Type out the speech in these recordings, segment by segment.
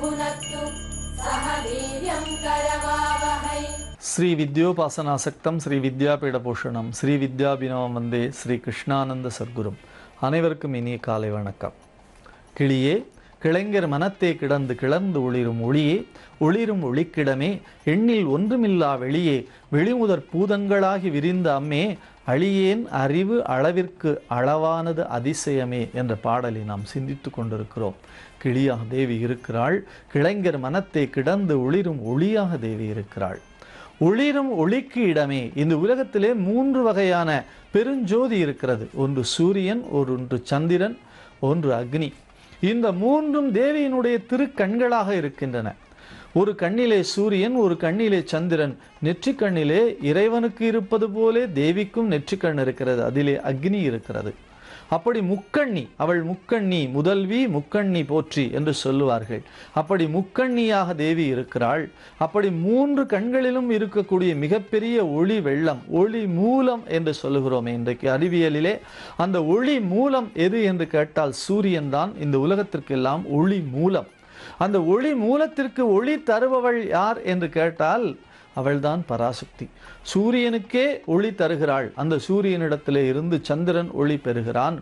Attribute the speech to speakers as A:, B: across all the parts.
A: भुनक्तु सह वीर्यं करवावहै।
B: श्री विद्योपासनासक्तं श्री विद्यापीठभूषणं श्री विद्याभिनवं वन्दे श्री कृष्णानंद सद्गुरुं. அனைவருக்கும் இனிய காலை வணக்கம். கிளியே, கிளைஞர் மனத்தே கிடந்து கிளர்ந்து ஒளிரும் ஒளியே, ஒளிரும் ஒளிக்கிடமே, எண்ணில் ஒன்றுமில்லா வெளியே, வெளிமுதற் பூதங்களாகி விரிந்த அம்மே, அழியேன் அறிவு அளவிற்கு அளவானது அதிசயமே என்ற பாடலை நாம் சிந்தித்து கொண்டிருக்கிறோம். கிளியாக தேவி இருக்கிறாள், கிளைஞர் மனத்தே கிடந்து ஒளிரும் ஒளியாக தேவி இருக்கிறாள். ஒளிரும் ஒளிக்கு இடமே. இந்த உலகத்திலே 3 வகையான பெருஞ்சோதி இருக்கிறது. ஒன்று சூரியன், ஒன்று சந்திரன், ஒன்று அக்னி. இந்த 3ம் தேவியினுடைய திருக்கண்களாக இருக்கின்றன. ஒரு கண்ணிலே சூரியன், ஒரு கண்ணிலே சந்திரன். நெற்றிக் கண்ணிலே இறைவனுக்கு இருப்பது போலே தேவிக்கும் நெற்றிக்கண் இருக்கிறது, அதிலே அக்னி இருக்கிறது. அப்படி முக்கண்ணி, அவள் முக்கண்ணி, முதல்வி முக்கண்ணி போற்றி என்று சொல்லுவார்கள். அப்படி முக்கண்ணியாக தேவி இருக்கிறாள். அப்படி 3 கண்களிலும் இருக்கக்கூடிய மிகப்பெரிய ஒளி வெள்ளம், ஒளி மூலம் என்று சொல்லுகிறோம். இன்றைக்கு அறிவியலிலே அந்த ஒளி மூலம் எது என்று கேட்டால் சூரியன் தான். இந்த உலகத்திற்கெல்லாம் ஒளி மூலம். அந்த ஒளி மூலத்திற்கு ஒளி தருபவள் யார் என்று கேட்டால் அவள்தான் பராசக்தி. சூரியனுக்கே ஒளி தருகிறாள். அந்த சூரியனிடத்திலே இருந்து சந்திரன் ஒளி பெறுகிறான்.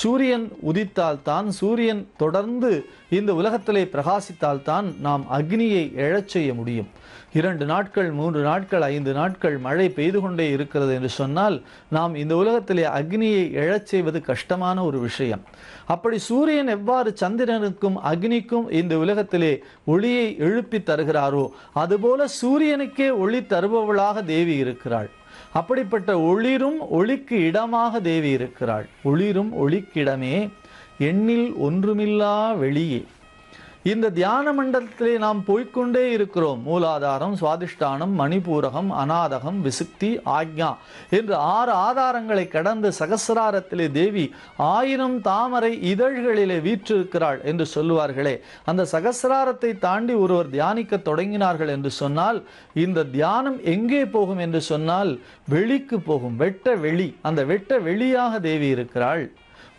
B: சூரியன் உதித்தால்தான், சூரியன் தொடர்ந்து இந்த உலகத்திலே பிரகாசித்தால்தான் நாம் அக்னியை எழச் செய்ய முடியும். 2 நாட்கள், 3 நாட்கள், 5 நாட்கள் மழை பெய்து கொண்டே இருக்கிறது என்று சொன்னால் நாம் இந்த உலகத்திலே அக்னியை எழச் செய்வது கஷ்டமான ஒரு விஷயம். அப்படி சூரியன் எவ்வாறு சந்திரனுக்கும் அக்னிக்கும் இந்த உலகத்திலே ஒளியை எழுப்பி தருகிறாரோ அதுபோல சூரியனுக்கே ஒளி தருபவளாக தேவி இருக்கிறாள். அப்படிப்பட்ட ஒளிரும் ஒளிக்கு இடமாக தேவி இருக்கிறாள். ஒளிரும் ஒளிக்கிடமே, எண்ணில் ஒன்றுமில்லா வெளியே. இந்த தியான மண்டலத்திலே நாம் போய்கொண்டே இருக்கிறோம். மூலாதாரம், சுவாதிஷ்டானம், மணிபூரகம், அநாதகம், விசுக்தி, ஆக்ஞா என்று 6 ஆதாரங்களை கடந்து சகசிராரத்திலே தேவி 1000 தாமரை இதழ்களிலே வீற்றிருக்கிறாள் என்று சொல்லுவார்களே. அந்த சகசிராரத்தை தாண்டி ஒருவர் தியானிக்க தொடங்கினார்கள் என்று சொன்னால் இந்த தியானம் எங்கே போகும் என்று சொன்னால் வெளிக்கு போகும். வெட்ட வெளி. அந்த வெட்ட வெளியாக தேவி இருக்கிறாள்.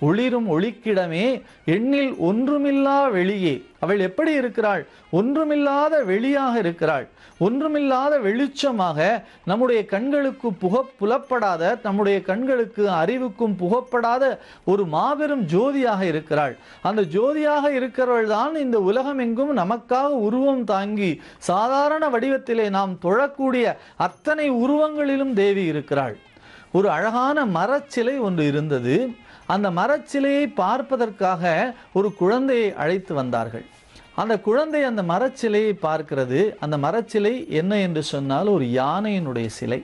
B: ஒளிரும் ஒளிக்கிடமே, எண்ணில் ஒன்றுமில்லா வெளியே. அவள் எப்படி இருக்கிறாள்? ஒன்றுமில்லாத வெளியாக இருக்கிறாள். ஒன்றுமில்லாத வெளிச்சமாக, நம்முடைய கண்களுக்கு புலப்படாத, நம்முடைய கண்களுக்கு அறிவுக்கும் புகப்படாத ஒரு மாபெரும் ஜோதியாக இருக்கிறாள். அந்த ஜோதியாக இருக்கிறவள் தான் இந்த உலகம் எங்கும் நமக்காக உருவம் தாங்கி சாதாரண வடிவத்திலே நாம் தொழக்கூடிய அத்தனை உருவங்களிலும் தேவி இருக்கிறாள். ஒரு அழகான மரச்சிலை ஒன்று இருந்தது. அந்த மரச்சிலையை பார்ப்பதற்காக ஒரு குழந்தையை அழைத்து வந்தார்கள். அந்த குழந்தை அந்த மரச்சிலையை பார்க்கிறது. அந்த மரச்சிலை என்ன என்று சொன்னால் ஒரு யானையினுடைய சிலை.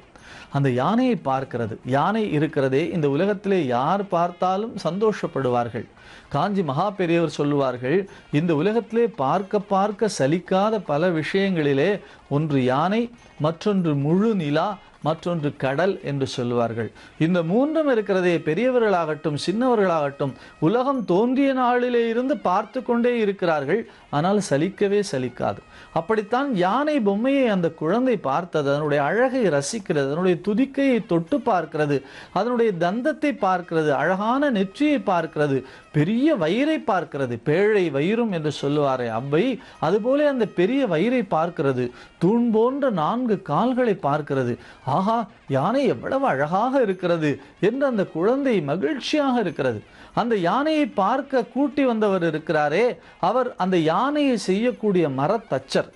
B: அந்த யானையை பார்க்கிறது. யானை இருக்கிறதே, இந்த உலகத்திலே யார் பார்த்தாலும் சந்தோஷப்படுவார்கள். காஞ்சி மகா பெரியவர் சொல்லுவார்கள், இந்த உலகத்திலே பார்க்க பார்க்க சலிக்காத பல விஷயங்களிலே ஒன்று யானை, மற்றொன்று முழு நிலா, மற்றொன்று கடல் என்று சொல்லுவார்கள். இந்த 3ம் இருக்கிறதே, பெரியவர்களாகட்டும் சின்னவர்களாகட்டும் உலகம் தோன்றிய நாளிலே இருந்து பார்த்து கொண்டே இருக்கிறார்கள். ஆனால் சலிக்கவே சலிக்காது. அப்படித்தான் யானை பொம்மையை அந்த குழந்தை பார்த்தது. அதனுடைய அழகை ரசிக்கிறது, அதனுடைய துதிக்கையை தொட்டு பார்க்கிறது, அதனுடைய தந்தத்தை பார்க்கிறது, அழகான நெற்றியை பார்க்கிறது, பெரிய வயிறை பார்க்கிறது. பேழை வயிறும் என்று சொல்லுவாரே அவ்வை, அதுபோல அந்த பெரிய வயிறை பார்க்கிறது. தூண் போன்ற 4 கால்களை பார்க்கிறது. ஆஹா, யானை எவ்வளவு அழகாக இருக்கிறது என்று அந்த குழந்தை மகிழ்ச்சியாக இருக்கிறது. அந்த யானையை பார்க்க கூட்டி வந்தவர் இருக்கிறாரே, அவர் அந்த யானையை செய்யக்கூடிய மரத்தச்சர்.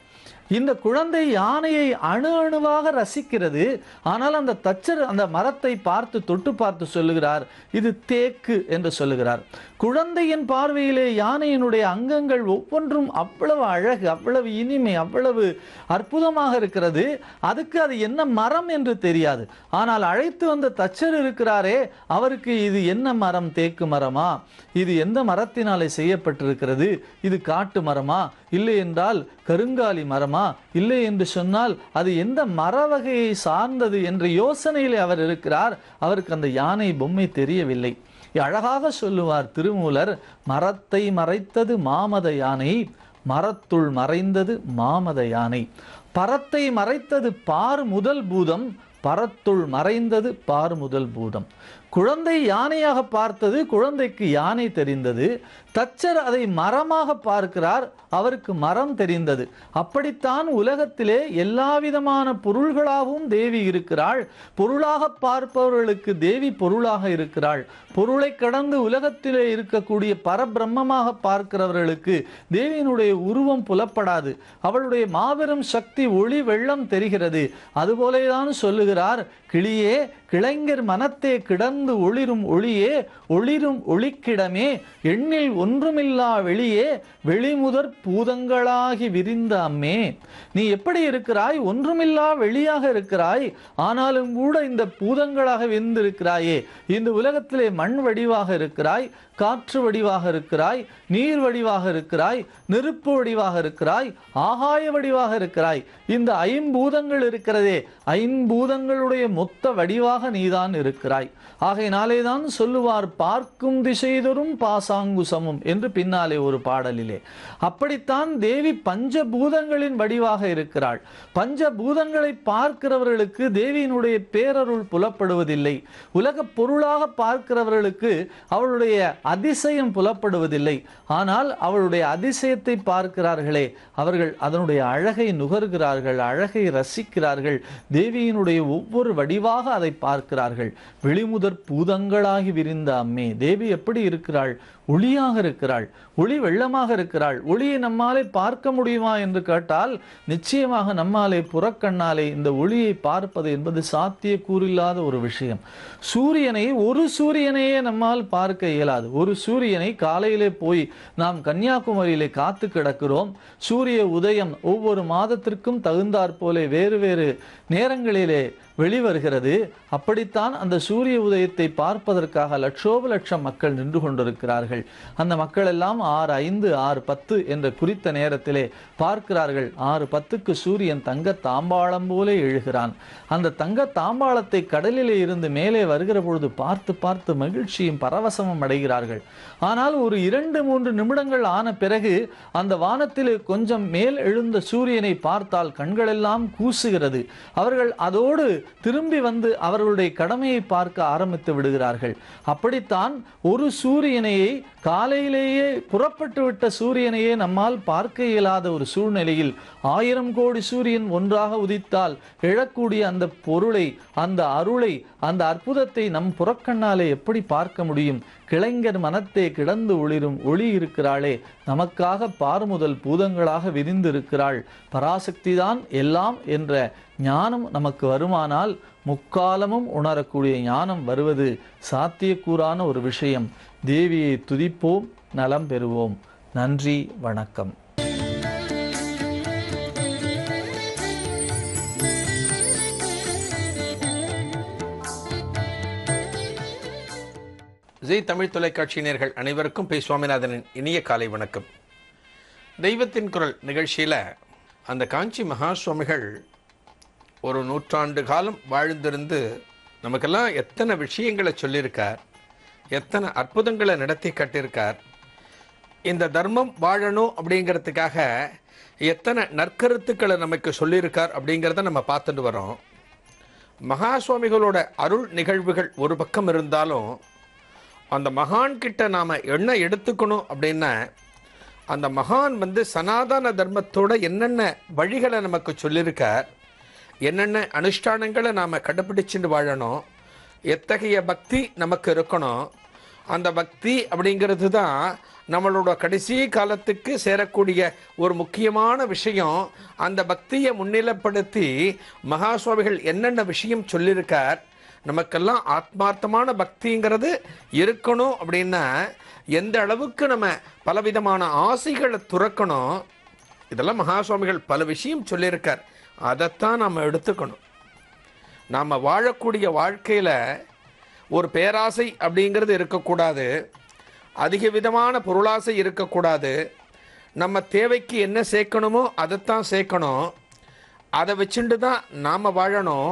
B: இந்த குழந்தை யானையை அணு அணுவாக ரசிக்கிறது. ஆனால் அந்த தச்சர் அந்த மரத்தை பார்த்து தொட்டு பார்த்து சொல்லுகிறார், இது தேக்கு என்று சொல்லுகிறார். குழந்தையின் பார்வையிலே யானையினுடைய அங்கங்கள் ஒவ்வொன்றும் அவ்வளவு அழகு, அவ்வளவு இனிமை, அவ்வளவு அற்புதமாக இருக்கிறது. அதுக்கு அது என்ன மரம் என்று தெரியாது. ஆனால் அழைத்து வந்த தச்சர் இருக்கிறாரே, அவருக்கு இது என்ன மரம்? தேக்கு மரமா? இது எந்த மரத்தினாலே செய்யப்பட்டிருக்கிறது? இது காட்டு மரமா? இல்லை என்றால் கருங்காலி மரமா? இல்லை என்று சொன்னால் அது எந்த மர வகையை சார்ந்தது என்ற யோசனையிலே அவர் இருக்கிறார். அவருக்கு அந்த யானை பொம்மை தெரியவில்லை. அழகாக சொல்லுவார் திருமூலர், மரத்தை மறைத்தது மாமத யானை, மரத்துள் மறைந்தது மாமத யானை. பரத்தை மறைத்தது பார் முதல் பூதம், பரத்துள் மறைந்தது பார் முதல் பூதம். குழந்தை யானையாக பார்த்தது, குழந்தைக்கு யானை தெரிந்தது. தச்சர் அதை மரமாக பார்க்கிறார், அவருக்கு மரம் தெரிந்தது. அப்படித்தான் உலகத்திலே எல்லா விதமான பொருள்களாகவும் தேவி இருக்கிறாள். பொருளாக பார்ப்பவர்களுக்கு தேவி பொருளாக இருக்கிறாள். பொருளை கடந்து உலகத்திலே இருக்கக்கூடிய பரபிரம்மமாக பார்க்கிறவர்களுக்கு தேவியினுடைய உருவம் புலப்படாது. அவளுடைய மாபெரும் சக்தி ஒளி வெள்ளம் தெரிகிறது. அதுபோலேதான் சொல்லுகிறார், கிளியே கிளைஞர் மனத்தே கிடந்து ஒளிரும் ஒளியே, ஒளிரும் ஒளிக்கிடமே, எண்ணில் ஒன்றுமில்லா வெளியே, வெளிமுதற் பூதங்களாகி விரிந்த அம்மே. நீ எப்படி இருக்கிறாய்? ஒன்றுமில்லா வெளியாக இருக்கிறாய். ஆனாலும் கூட இந்த பூதங்களாக விரிந்திருக்கிறாயே. இந்த உலகத்திலே மண் வடிவாக இருக்கிறாய், காற்று வடிவாக இருக்கிறாய், நீர் வடிவாக இருக்கிறாய், நெருப்பு வடிவாக இருக்கிறாய், ஆகாய வடிவாக இருக்கிறாய். இந்த ஐம்பூதங்கள் இருக்கிறதே, ஐம்பூதங்களுடைய மொத்த வடிவாக நீதான் இருக்கிறாய். ஆகையினாலே தான் சொல்லுவார், பார்க்கும் திசைதொரும் பாசாங்குசமும் என்று பின்னாலே ஒரு பாடலிலே. அப்படித்தான் தேவி பஞ்சபூதங்களின் வடிவாக இருக்கிறாள். பஞ்சபூதங்களை பார்க்கிறவர்களுக்கு தேவியினுடைய பேரருள் புலப்படுவதில்லை. உலக பொருளாக பார்க்கிறவர்களுக்கு அவளுடைய அதிசயம் புலப்படுவதில்லை. ஆனால் அவளுடைய அதிசயத்தை பார்க்கிறார்களே, அவர்கள் அதனுடைய அழகை நுகர்கிறார்கள், அழகை ரசிக்கிறார்கள். தேவியினுடைய ஒவ்வொரு வடிவாக அதை பார்க்கிறார்கள். வெளிமுதற் பூதங்களாகி விரிந்த அம்மே. தேவி எப்படி இருக்கிறாள்? ஒளியாக இருக்கிறாள், ஒளி வெள்ளமாக இருக்கிறாள். ஒளியை நம்மாலே பார்க்க முடியுமா என்று கேட்டால் நிச்சயமாக நம்மாலே புறக்கண்ணாலே இந்த ஒளியை பார்ப்பது என்பது சாத்தியக்கூறில்லாத ஒரு விஷயம். சூரியனை, ஒரு சூரியனையே நம்மால் பார்க்க இயலாது. ஒரு சூரியனை காலையிலே போய் நாம் கன்னியாகுமரியிலே காத்து கிடக்கிறோம். சூரிய உதயம் ஒவ்வொரு மாதத்திற்கும் தகுந்தாற் போலே வேறு வேறு நேரங்களிலே வெளிவருகிறது. அப்படித்தான் அந்த சூரிய உதயத்தை பார்ப்பதற்காக லட்சோப லட்சம் மக்கள் நின்று கொண்டிருக்கிறார்கள். அந்த மக்கள் எல்லாம் 6:05, 6:10 என்ற குறித்த நேரத்திலே பார்க்கிறார்கள். 6:10க்கு சூரியன் தங்க தாம்பாளம் போலே எழுகிறான். அந்த தங்க தாம்பாளத்தை கடலிலே இருந்து மேலே வருகிற பொழுது பார்த்து பார்த்து மகிழ்ச்சியும் பரவசமும் அடைகிறார்கள். ஆனால் ஒரு 2-3 நிமிடங்கள் ஆன பிறகு அந்த வானத்திலே கொஞ்சம் மேல் எழுந்த சூரியனை பார்த்தால் கண்களெல்லாம் கூசுகிறது. அவர்கள் அதோடு திரும்பி வந்து அவர்களுடைய கடமையை பார்க்க ஆரம்பித்து விடுகிறார்கள். அப்படித்தான் ஒரு சூரியனையே, காலையிலேயே புறப்பட்டு விட்ட சூரியனையே நம்மால் பார்க்க இயலாத ஒரு சூழ்நிலையில் 1000 கோடி சூரியன் ஒன்றாக உதித்தால் எழக்கூடிய அந்த பொருளை, அந்த அருளை, அந்த அற்புதத்தை நம் புறக்கண்ணாலே எப்படி பார்க்க முடியும்? கிளைஞர் மனத்தே கிடந்து ஒளிரும் ஒளி இருக்கிறாளே, நமக்காக பார்முதல் பூதங்களாக விரிந்திருக்கிறாள். பராசக்திதான் எல்லாம் என்ற ஞானம் நமக்கு வருமானால் முக்காலமும் உணரக்கூடிய ஞானம் வருவது சாத்தியக்கூறான ஒரு விஷயம். தேவியை துதிப்போம், நலம் பெறுவோம். நன்றி, வணக்கம்.
C: ஜி தமிழ் தொலைக்காட்சியினர்கள் அனைவருக்கும் பி சுவாமிநாதனின் இனிய காலை வணக்கம். தெய்வத்தின் குரல் நிகழ்ச்சியில் அந்த காஞ்சி மகா சுவாமிகள் ஒரு 100 ஆண்டு காலம் வாழ்ந்திருந்து நமக்கெல்லாம் எத்தனை விஷயங்களை சொல்லியிருக்கார், எத்தனை அற்புதங்களை நடத்தி காட்டியிருக்கார். இந்த தர்மம் வாழணும் அப்படிங்கிறதுக்காக எத்தனை நற்கருத்துக்களை நமக்கு சொல்லியிருக்கார் அப்படிங்கிறத நம்ம பார்த்துட்டு வரோம். மகா சுவாமிகளோட அருள் நிகழ்வுகள் ஒரு பக்கம் இருந்தாலும் அந்த மகான்கிட்ட நாம் என்ன எடுத்துக்கணும் அப்படின்னா, அந்த மகான் சனாதன தர்மத்தோட என்னென்ன வழிகளை நமக்கு சொல்லியிருக்கார், என்னென்ன அனுஷ்டானங்களை நாம் கடைப்பிடிச்சுட்டு வாழணும், எத்தகைய பக்தி நமக்கு இருக்கணும். அந்த பக்தி அப்படிங்கிறது தான் நம்மளோட கடைசி காலத்துக்கு சேரக்கூடிய ஒரு முக்கியமான விஷயம். அந்த பக்தியை முன்னிலைப்படுத்தி மகா சுவாமிகள் என்னென்ன விஷயம் சொல்லியிருக்கார், நமக்கெல்லாம் ஆத்மார்த்தமான பக்திங்கிறது இருக்கணும் அப்படின்னா எந்த அளவுக்கு நம்ம பலவிதமான ஆசைகளை துறக்கணும், இதெல்லாம் மகா சுவாமிகள் பல விஷயம் சொல்லியிருக்கார். அதைத்தான் நாம் எடுத்துக்கணும். நாம் வாழக்கூடிய வாழ்க்கையில் ஒரு பேராசை அப்படிங்கிறது இருக்கக்கூடாது, அதிக விதமான பொருளாசை இருக்கக்கூடாது. நம்ம தேவைக்கு என்ன சேர்க்கணுமோ அதைத்தான் சேர்க்கணும். அதை வச்சுட்டு தான் நாம் வாழணும்.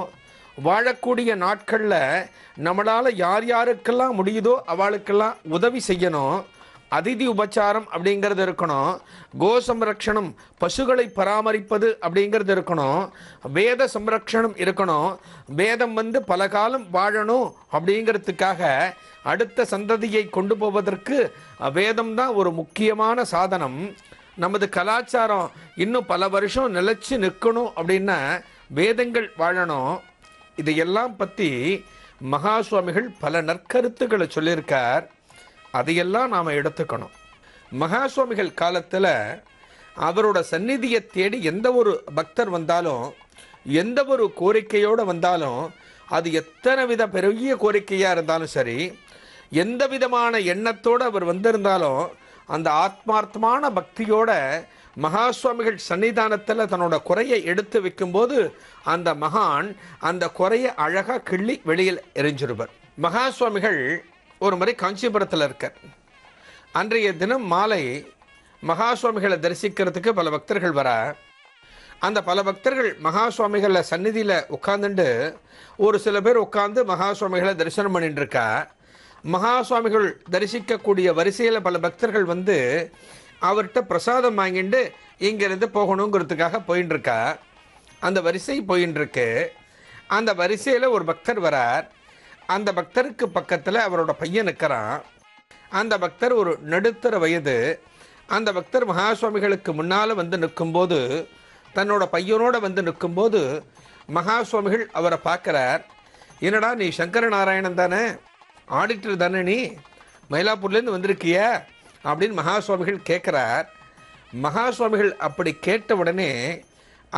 C: வாழக்கூடிய நாட்களில் நம்மளால் யார் யாருக்கெல்லாம் முடியுதோ அவளுக்கெல்லாம் உதவி செய்யணும். அதிதி உபச்சாரம் அப்படிங்கிறது இருக்கணும், கோ சம்ரக்ஷணம் பசுகளை பராமரிப்பது அப்படிங்கிறது இருக்கணும், வேத சம்ரக்ஷணம் இருக்கணும். வேதம் பல காலம் வாழணும் அப்படிங்கிறதுக்காக அடுத்த சந்ததியை கொண்டு போவதற்கு வேதம் தான் ஒரு முக்கியமான சாதனம். நமது கலாச்சாரம் இன்னும் பல வருஷம் நிலைச்சு நிற்கணும் அப்படின்னா வேதங்கள் வாழணும். இதையெல்லாம் பற்றி மகா சுவாமிகள் பல நற்கருத்துக்களை சொல்லியிருக்கார். அதையெல்லாம் நாம் எடுத்துக்கணும். மகா சுவாமிகள் காலத்தில் அவரோட சந்நிதியை தேடி எந்த ஒரு பக்தர் வந்தாலும், எந்த ஒரு கோரிக்கையோடு வந்தாலும், அது எத்தனை வித பெரிய கோரிக்கையாக இருந்தாலும் சரி, எந்த விதமான எண்ணத்தோடு அவர் வந்திருந்தாலும், அந்த ஆத்மார்த்தமான பக்தியோட மகா சுவாமிகள் சன்னிதானத்தில் தன்னோட குறையை எடுத்து வைக்கும்போது அந்த மகான் அந்த குறையை அழகாக கிள்ளி வெளியில் எரிஞ்சிருவர். மகா சுவாமிகள் ஒரு முறை காஞ்சிபுரத்தில் இருக்கார். அன்றைய தினம் மாலை மகா சுவாமிகளை தரிசிக்கிறதுக்கு பல பக்தர்கள் வர, அந்த பல பக்தர்கள் மகா சுவாமிகளை சந்நிதியில் உட்காந்துட்டு ஒரு சில பேர் உட்காந்து மகா சுவாமிகளை தரிசனம் பண்ணிட்டு இருக்கா. மகா சுவாமிகள் தரிசிக்கக்கூடிய வரிசையில் பல பக்தர்கள் அவர்கிட்ட பிரசாதம் வாங்கிட்டு இங்கேருந்து போகணுங்கிறதுக்காக போயின்னு இருக்கா. அந்த வரிசை போயின்னு இருக்கு. அந்த வரிசையில் ஒரு பக்தர் வரார். அந்த பக்தருக்கு பக்கத்தில் அவரோட பையன் நிற்கிறான். அந்த பக்தர் ஒரு நடுத்தர வயது. அந்த பக்தர் மகா சுவாமிகளுக்கு முன்னால் நிற்கும்போது, தன்னோட பையனோடு நிற்கும்போது மகா சுவாமிகள் அவரை பார்க்குறார். என்னடா நீ சங்கர நாராயணன் தானே, ஆடிட்டர் தானே, நீ மயிலாப்பூர்லேருந்து வந்திருக்கிய அப்படின்னு மகா சுவாமிகள் கேட்குறார். மகா சுவாமிகள் அப்படி கேட்ட உடனே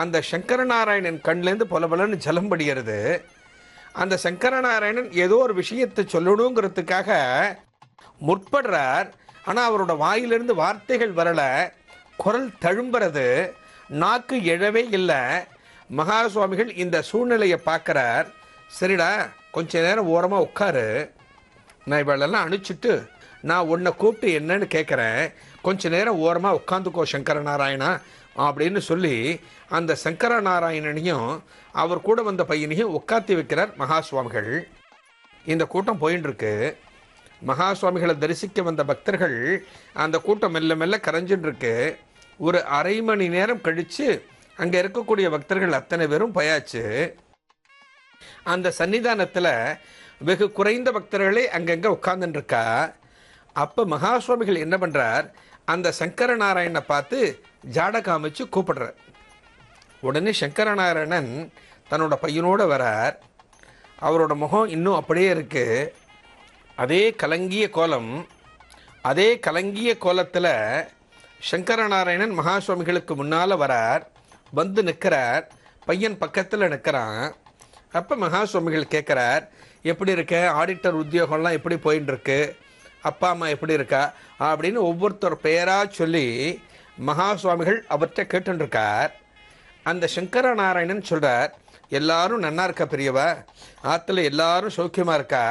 C: அந்த சங்கரநாராயணன் கண்லேருந்து பொலபலன்னு ஜலம் படிகிறது. அந்த சங்கரநாராயணன் ஏதோ ஒரு விஷயத்தை சொல்லணுங்கிறதுக்காக முற்படுறார். ஆனால் அவரோட வாயிலிருந்து வார்த்தைகள் வரலை, குரல் தழும்புறது, நாக்கு எழவே இல்லை. மகா சுவாமிகள் இந்த சூழ்நிலையை பார்க்குறார். சரிடா, கொஞ்ச நேரம் ஓரமாக உட்காரு, நான் இவளெல்லாம் அனுப்பிச்சிட்டு நான் உன்னை கூப்பிட்டு என்னன்னு கேட்குறேன், கொஞ்ச நேரம் ஓரமாக உட்காந்துக்கோ சங்கரநாராயணா அப்படின்னு சொல்லி அந்த சங்கரநாராயணனையும் அவர் கூட வந்த பையனையும் உட்காத்தி வைக்கிறார் மகா சுவாமிகள். இந்த கூட்டம் போயின்னு இருக்கு. மகா சுவாமிகளை தரிசிக்க வந்த பக்தர்கள் அந்த கூட்டம் மெல்ல மெல்ல கரைஞ்சுன்னு இருக்கு. ஒரு அரை மணி நேரம் கழித்து அங்கே இருக்கக்கூடிய பக்தர்கள் அத்தனை பேரும் போயாச்சு. அந்த சன்னிதானத்தில் வெகு குறைந்த பக்தர்களே அங்கங்கே உட்கார்ந்துருக்கா. அப்போ மகா சுவாமிகள் என்ன பண்ணுறார், அந்த சங்கரநாராயணனை பார்த்து ஜாட காமிச்சு கூப்பிடுறார். உடனே சங்கரநாராயணன் தன்னோட பையனோடு வரார். அவரோட முகம் இன்னும் அப்படியே இருக்குது. அதே கலங்கிய கோலம். அதே கலங்கிய கோலத்தில் சங்கரநாராயணன் மகா சுவாமிகளுக்கு முன்னால் வரார். நிற்கிறார். பையன் பக்கத்தில் நிற்கிறான். அப்போ மகா சுவாமிகள் கேட்குறார், எப்படி இருக்க, ஆடிட்டர் உத்தியோகம்லாம் எப்படி போயின்னு இருக்கு, அப்பா அம்மா எப்படி இருக்கா அப்படின்னு ஒவ்வொருத்தர் பெயராக சொல்லி மகா சுவாமிகள் அவர்கிட்ட கேட்டுருக்கார். அந்த சங்கரநாராயணன் சொல்கிறார், எல்லாரும் நன்னா இருக்கா பெரியவா, ஆற்றுல எல்லாரும் சௌக்கியமாக இருக்கா,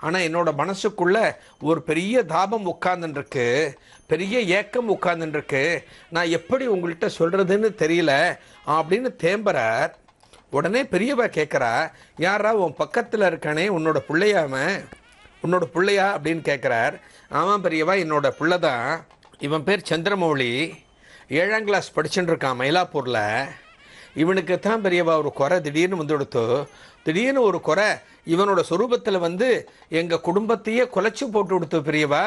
C: ஆனால் என்னோட மனசுக்குள்ளே ஒரு பெரிய தாபம் உட்கார்ந்துருக்கு, பெரிய ஏக்கம் உட்கார்ந்துருக்கு, நான் எப்படி உங்கள்கிட்ட சொல்கிறதுன்னு தெரியல அப்படின்னு தேம்புறார். உடனே பெரியவா கேட்குறா, யாரா உன் பக்கத்தில் இருக்கானே உன்னோட உன்னோட பிள்ளையா அப்படின்னு கேட்குறார். ஆமாம் பெரியவா, என்னோட பிள்ளை தான். இவன் பேர் சந்திரமௌழி, 7ஆம் கிளாஸ் படிச்சுட்டு இருக்கான் மயிலாப்பூரில். இவனுக்கு தான் பெரியவா ஒரு குறை திடீர்னு கொடுத்து, திடீர்னு ஒரு குறை இவனோட சொரூபத்தில் எங்கள் குடும்பத்தையே குலைச்சி போட்டு கொடுத்து பெரியவா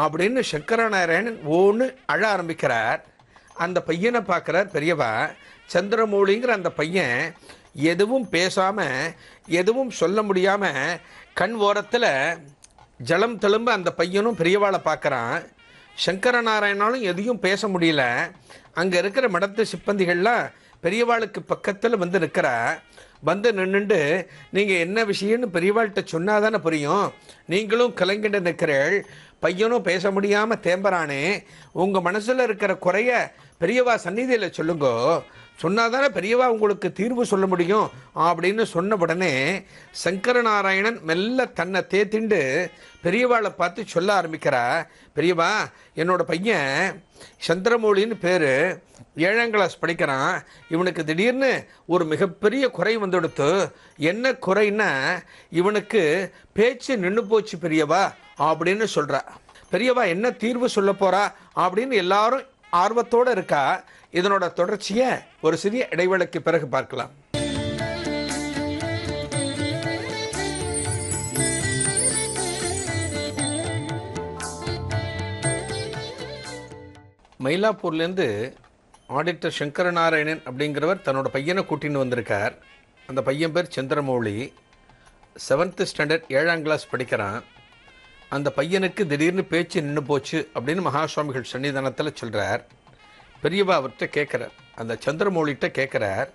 C: அப்படின்னு சங்கரநாராயணன் ஒன்று அழ ஆரம்பிக்கிறார். அந்த பையனை பார்க்குறார் பெரியவா. சந்திரமௌழிங்கிற அந்த பையன் எதுவும் பேசாமல், எதுவும் சொல்ல முடியாமல் கண் ஓரத்தில் ஜலம் தெளும்ப அந்த பையனும் பெரியவாளை பார்க்குறான். சங்கரநாராயணாலும் எதையும் பேச முடியல. அங்கே இருக்கிற மடத்து சிப்பந்திகள்லாம் பெரியவாளுக்கு பக்கத்தில் நிற்கிறா. நின்றுண்டு நீங்கள் என்ன விஷயம்னு பெரியவாள்கிட்ட சொன்னால் தானே புரியும், நீங்களும் கலங்கிட்டு நிற்கிறீள், பையனும் பேச முடியாமல் தேம்பரானே, உங்கள் மனசில் இருக்கிற குறைய பெரியவா சந்நிதியில் சொல்லுங்கோ, சொன்னாதானே பெரியவா உங்களுக்கு தீர்வு சொல்ல முடியும் அப்படின்னு சொன்ன உடனே சங்கரநாராயணன் மெல்ல தன்னை தேத்திண்டு பெரியவாளை பார்த்து சொல்ல ஆரம்பிக்கிறா. பெரியவா, என்னோட பையன் சந்திரமௌழின்னு பேர், 7ஆம் கிளாஸ் படிக்கிறான். இவனுக்கு திடீர்னு ஒரு மிகப்பெரிய குறை வந்துடுத்து. என்ன குறைன்னா, இவனுக்கு பேச்சு நின்று போச்சு பெரியவா அப்படின்னு சொல்கிறா. பெரியவா என்ன தீர்வு சொல்ல போறா அப்படின்னு எல்லாரும் ஆர்வத்தோடு இருக்கா. இதனோட தொடர்ச்சியை ஒரு சிறிய இடைவேளைக்கு பிறகு பார்க்கலாம். மயிலாப்பூர்லேருந்து ஆடிட்டர் சங்கரநாராயணன் அப்படிங்கிறவர் தன்னோட பையனை கூட்டின்னு வந்திருக்கார். அந்த பையன் பேர் சந்திரமௌழி. 7th ஸ்டாண்டர்ட் 7ஆம் கிளாஸ் படிக்கிறான். அந்த பையனுக்கு திடீர்னு பேச்சு நின்று போச்சு அப்படின்னு மகாசுவாமிகள் சன்னிதானத்தில் சொல்கிறார். பெரியவா அவர்கிட்ட கேட்குறார், அந்த சந்திரமௌழிகிட்ட கேட்குறார்,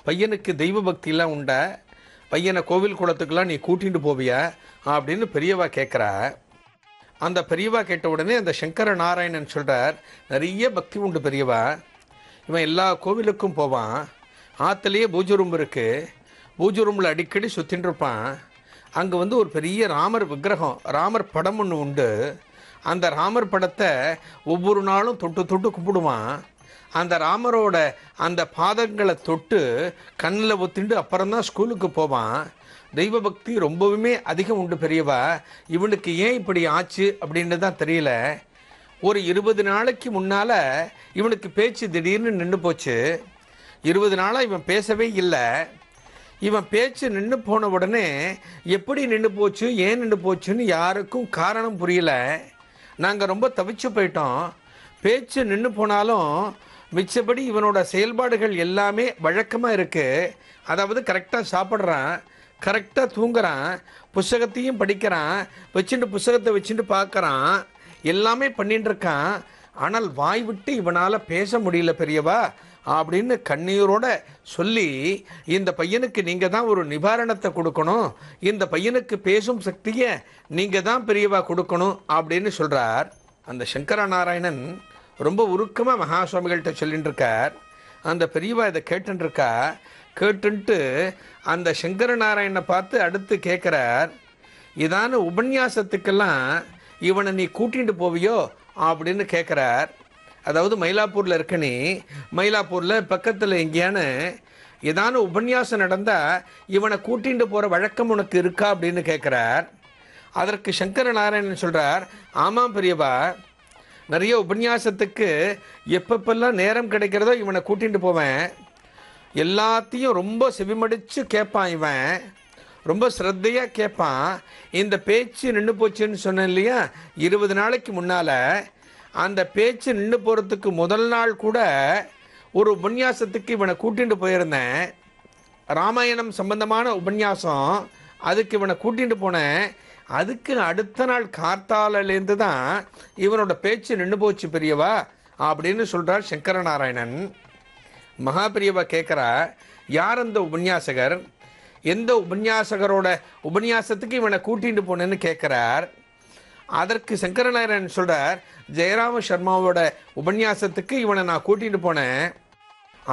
C: பையனுக்கு தெய்வ பக்தியெலாம் உண்டா, பையனை கோவில் குளத்துக்கெல்லாம் நீ கூட்டிகிட்டு போவியா அப்படின்னு பெரியவா கேட்குறா. அந்த பெரியவா கேட்ட உடனே அந்த சங்கர நாராயணன் சொல்கிறார், நிறைய பக்தி உண்டு பெரியவா, இவன் எல்லா கோவிலுக்கும் போவான், ஆற்றுலேயே பூஜை ரூம் இருக்குது, பூஜை ரூமில் அடிக்கடி சுற்றின்னு இருப்பான், அங்கே வந்து ஒரு பெரிய ராமர் விக்கிரகம், ராமர் படம் ஒன்று உண்டு, அந்த ராமர் படத்தை ஒவ்வொரு நாளும் தொட்டு தொட்டு கும்பிடுவான், அந்த ராமரோட அந்த பாதங்களை தொட்டு கண்ணில் ஒத்திண்டு அப்புறம்தான் ஸ்கூலுக்கு போவான், தெய்வ பக்தி ரொம்பவுமே அதிகம் உண்டு பெரியவா, இவனுக்கு ஏன் இப்படி ஆச்சு அப்படின்னு தான் தெரியல, ஒரு 20 நாளைக்கு முன்னால் இவனுக்கு பேச்சு திடீர்னு நின்று போச்சு, 20 நாளாக இவன் பேசவே இல்லை, இவன் பேச்சு நின்று போன உடனே எப்படி நின்று போச்சு ஏன் நின்று போச்சுன்னு யாருக்கும் காரணம் புரியல, நாங்கள் ரொம்ப தவிச்சு போயிட்டோம், பேச்சு நின்று போனாலும் மிச்சப்படி இவனோட செயல்பாடுகள் எல்லாமே வழக்கமாக இருக்குது, அதாவது கரெக்டாக சாப்பிட்றான், கரெக்டாக தூங்குறான், புஸ்தகத்தையும் படிக்கிறான், வச்சுட்டு புஸ்தகத்தை வச்சுட்டு பார்க்குறான், எல்லாமே பண்ணிட்டு இருக்கான், ஆனால் வாய் விட்டு இவனால் பேச முடியல பெரியவா அப்படின்னு கண்ணீரோட சொல்லி, இந்த பையனுக்கு நீங்கள் தான் ஒரு நிவாரணத்தை கொடுக்கணும், இந்த பையனுக்கு பேசும் சக்தியை நீங்கள் தான் பெரியவா கொடுக்கணும் அப்படின்னு சொல்கிறார். அந்த சங்கர நாராயணன் ரொம்ப உருக்கமாக மகாசுவாமிகள்கிட்ட சொல்லிட்டு இருக்கார். அந்த பெரியவா இதை கேட்டுருக்கா. கேட்டுன்ட்டு அந்த சங்கர நாராயணனை பார்த்து அடுத்து கேட்குறார், இதான உபன்யாசத்துக்கெல்லாம் இவனை நீ கூட்டிகிட்டு போவியோ அப்படின்னு கேட்குறார். அதாவது மயிலாப்பூரில் இருக்க நீ, மயிலாப்பூரில் பக்கத்தில் எங்கேயானு ஏதான உபன்யாசம் நடந்தால் இவனை கூட்டிகிட்டு போகிற வழக்கம் உனக்கு இருக்கா அப்படின்னு கேட்குறார். அதற்கு சங்கர நாராயணன் சொல்கிறார், ஆமாம் பெரியவா, நிறைய உபன்யாசத்துக்கு எப்பப்பெல்லாம் நேரம் கிடைக்கிறதோ இவனை கூட்டிகிட்டு போவேன், எல்லாத்தையும் ரொம்ப செவிமடித்து கேட்பான், இவன் ரொம்ப ஸ்ரத்தையாக கேட்பான், இந்த பேச்சு நின்று போச்சுன்னு சொன்னேன் இல்லையா 20 நாளைக்கு முன்னால், அந்த பேச்சு நின்று போகிறதுக்கு முதல் நாள் கூட ஒரு உபன்யாசத்துக்கு இவனை கூட்டிகிட்டு போயிருந்தேன், ராமாயணம் சம்பந்தமான உபன்யாசம், அதுக்கு இவனை கூட்டிகிட்டு போனேன், அதுக்கு அடுத்த நாள் கார்த்தாலேருந்து தான் இவனோட பேச்சு நின்று போச்சு பெரியவா அப்படின்னு சொல்கிறார் சங்கர நாராயணன். மகா பெரியவா கேட்குறா, யார் அந்த உபன்யாசகர், எந்த உபன்யாசகரோட உபன்யாசத்துக்கு இவனை கூட்டிகிட்டு போனேன்னு கேட்குறார். அதற்கு சங்கரநாராயணன் சொல்கிறார், ஜெயராம சர்மாவோட உபன்யாசத்துக்கு இவனை நான் கூட்டிகிட்டு போனேன்,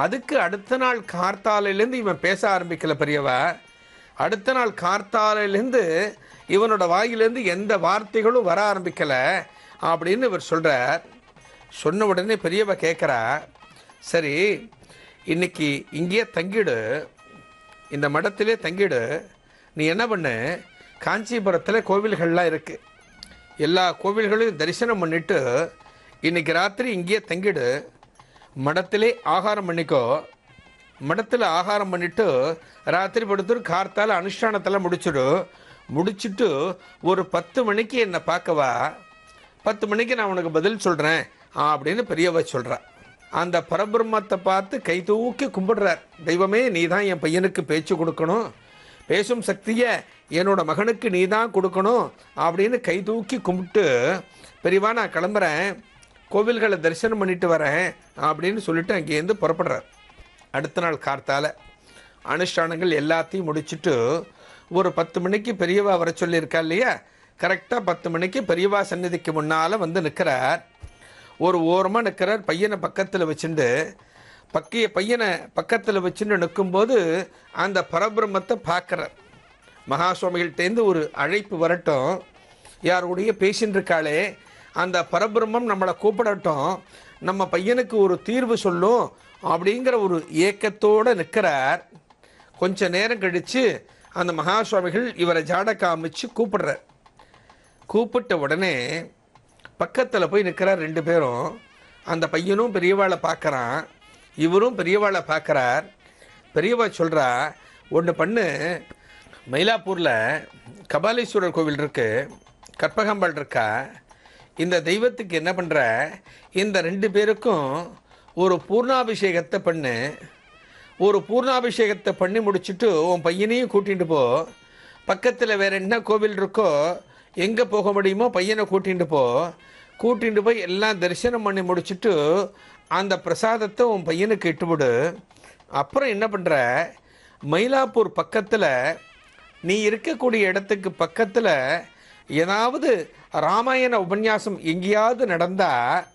C: அதுக்கு அடுத்த நாள் கார்த்தாலேருந்து இவன் பேச ஆரம்பிக்கல பெரியவா, அடுத்த நாள் கார்த்தாலேருந்து இவனோட வாயிலேருந்து எந்த வார்த்தைகளும் வர ஆரம்பிக்கலை அப்படின்னு இவர் சொல்கிறார். சொன்ன உடனே பெரியவா கேட்குறா, சரி இன்னைக்கு இங்கேயே தங்கிடு, இந்த மடத்திலே தங்கிடு, நீ என்ன பண்ணு, காஞ்சிபுரத்தில் கோவில்கள்லாம் இருக்குது, எல்லா கோவில்களையும் தரிசனம் பண்ணிவிட்டு இன்றைக்கி ராத்திரி இங்கேயே தங்கிடு, மடத்திலே ஆகாரம் பண்ணிக்கோ, மடத்தில் ஆகாரம் பண்ணிவிட்டு ராத்திரி படுத்துட்டு கார்த்தால் அனுஷ்டானத்தெல்லாம் முடிச்சுட்டு ஒரு 10 மணிக்கு என்னை பார்க்கவா, 10 மணிக்கு நான் உனக்கு பதில் சொல்கிறேன் அப்படின்னு பெரியவா சொல்கிறா. அந்த பரபிரம்மத்தை பார்த்து கை தூக்கி கும்பிடுறார், தெய்வமே நீ தான் என் பையனுக்கு பேச்சு கொடுக்கணும், பேசும் சக்தியை என்னோட மகனுக்கு நீ தான் கொடுக்கணும் அப்படின்னு கை தூக்கி கும்பிட்டு, பெரியவா நான் கிளம்புறேன், கோவில்களை தரிசனம் பண்ணிட்டு வரேன் அப்படின்னு சொல்லிட்டு அங்கேருந்து புறப்படுறார். அடுத்த நாள் கார்த்தால அனுஷ்டானங்கள் எல்லாத்தையும் முடிச்சுட்டு ஒரு 10 மணிக்கு பெரியவா வர சொல்லியிருக்கா இல்லையா, கரெக்டாக 10 மணிக்கு பெரியவா சந்நிதிக்கு முன்னால் வந்து நிற்கிறார். ஒரு ஓரமாக நிற்கிறார், பையனை பக்கத்தில் வச்சுட்டு, பையனை பக்கத்தில் வச்சுட்டு நிற்கும்போது அந்த பரபிரம்மத்தை பார்க்குறார். மகாசுவாமிகள்கிட்டேருந்து ஒரு அழைப்பு வரட்டும், யாருடைய பேசின்னு இருக்காளே அந்த பரபிரம்மம் நம்மளை கூப்பிடட்டும், நம்ம பையனுக்கு ஒரு தீர்வு சொல்லும் அப்படிங்கிற ஒரு ஏக்கத்தோடு நிற்கிறார். கொஞ்ச நேரம் கழித்து அந்த மகாசுவாமிகள் இவரை ஜாட காமிச்சு கூப்பிடுறார். கூப்பிட்ட உடனே பக்கத்தில் போய் நிற்கிறார் 2 பேரும். அந்த பையனும் பெரியவாளை பார்க்குறான், இவரும் பெரியவாளை பார்க்குறார். பெரியவா சொல்கிறா, ஒன்று பண்ணு, மயிலாப்பூரில் கபாலீஸ்வரர் கோவில் இருக்குது, கற்பகாம்பாள் இருக்கா, இந்த தெய்வத்துக்கு என்ன பண்ணுற, இந்த 2 பேருக்கும் ஒரு பூர்ணாபிஷேகத்தை பண்ணு. ஒரு பூர்ணாபிஷேகத்தை பண்ணி முடிச்சுட்டு உன் பையனையும் கூட்டிகிட்டு போ. பக்கத்தில் வேறு என்ன கோவில் இருக்கோ, எங்கே போக முடியுமோ பையனை கூட்டிகிட்டு போ. கூட்டிகிட்டு போய் எல்லாம் தரிசனம் பண்ணி முடிச்சுட்டு அந்த பிரசாதத்தை உன் பையனுக்கு இட்டுவிடு. அப்புறம் என்ன பண்ணுற, மயிலாப்பூர் பக்கத்தில் நீ இருக்கக்கூடிய இடத்துக்கு பக்கத்தில் ஏதாவது ராமாயண உபன்யாசம் எங்கேயாவது நடந்தால்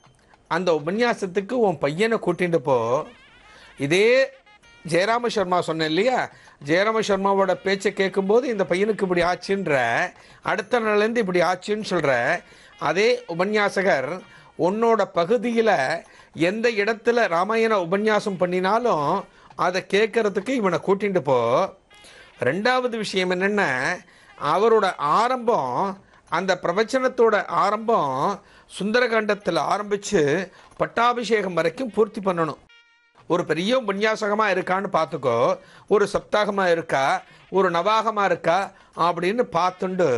C: அந்த உபன்யாசத்துக்கு உன் பையனை கூட்டிகிட்டு போ. இதே ஜெயராம சர்மா சொன்னேன் இல்லையா, ஜெயராம சர்மாவோட பேச்சை கேட்கும்போது இந்த பையனுக்கு இப்படி ஆச்சுன்ற, அடுத்த நாள்லேருந்து இப்படி ஆச்சுன்னு சொல்கிற அதே உபன்யாசகர் உன்னோட பகுதியில் எந்த இடத்துல ராமாயண உபன்யாசம் பண்ணினாலும் அதை கேட்கறதுக்கு இவனை கூட்டிகிட்டு போ. 2வது விஷயம் என்னென்னா, அவரோட ஆரம்பம், அந்த பிரவச்சனத்தோட ஆரம்பம் சுந்தரகாண்டத்தில் ஆரம்பித்து பட்டாபிஷேகம் வரைக்கும் பூர்த்தி பண்ணணும். ஒரு பெரிய உபன்யாசகமாக இருக்கான்னு பார்த்துக்கோ, ஒரு சப்தாகமாக இருக்கா, ஒரு நவாகமாக இருக்கா அப்படின்னு பார்த்துண்டு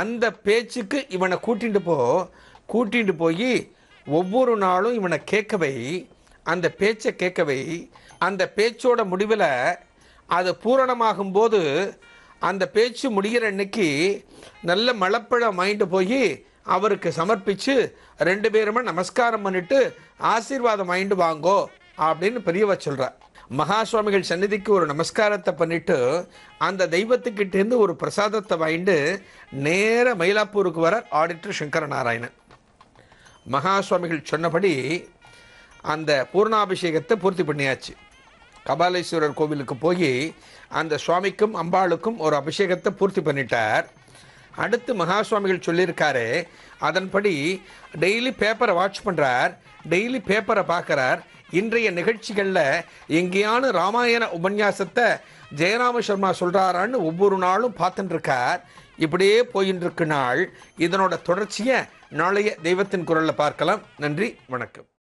C: அந்த பேச்சுக்கு இவனை கூட்டிகிட்டு போ. கூட்டிகிட்டு போய் ஒவ்வொரு நாளும் இவனை கேட்கவை, அந்த பேச்சை கேட்கவை. அந்த பேச்சோட முடிவில் அது பூரணமாகும்போது அந்த பேச்சு முடிகிற அன்னைக்கு நல்ல மலப்பழம் வாங்கிட்டு போய் அவருக்கு சமர்ப்பித்து 2 பேருமே நமஸ்காரம் பண்ணிட்டு ஆசீர்வாதம் வாங்கிட்டு வாங்கோ அப்படின்னு பெரியவா சொல்கிறார். மகா சுவாமிகள் சந்நிதிக்கு ஒரு நமஸ்காரத்தை பண்ணிவிட்டு அந்த தெய்வத்துக்கிட்டேருந்து ஒரு பிரசாதத்தை வாங்கிட்டு நேர மயிலாப்பூருக்கு வர ஆடிட்டர் சங்கர நாராயணன். மகா சுவாமிகள் சொன்னபடி அந்த பூர்ணாபிஷேகத்தை பூர்த்தி பண்ணியாச்சு. கபாலீஸ்வரர் கோவிலுக்கு போய் அந்த சுவாமிக்கும் அம்பாளுக்கும் ஒரு அபிஷேகத்தை பூர்த்தி பண்ணிட்டார். அடுத்து மகா சுவாமிகள் சொல்லியிருக்காரு, அதன்படி டெய்லி பேப்பரை வாட்ச் பண்ணுறார், டெய்லி பேப்பரை பார்க்குறார். இன்றைய நிகழ்ச்சிகளில் எங்கேயான ராமாயண உபன்யாசத்தை ஜெயராம சர்மா சொல்கிறாரான்னு ஒவ்வொரு நாளும் பார்த்துட்டுருக்கார். இப்படியே போயின்னு இருக்கு நாள். இதனோட தொடர்ச்சியை நாளைய தெய்வத்தின் குரலில் பார்க்கலாம். நன்றி, வணக்கம்.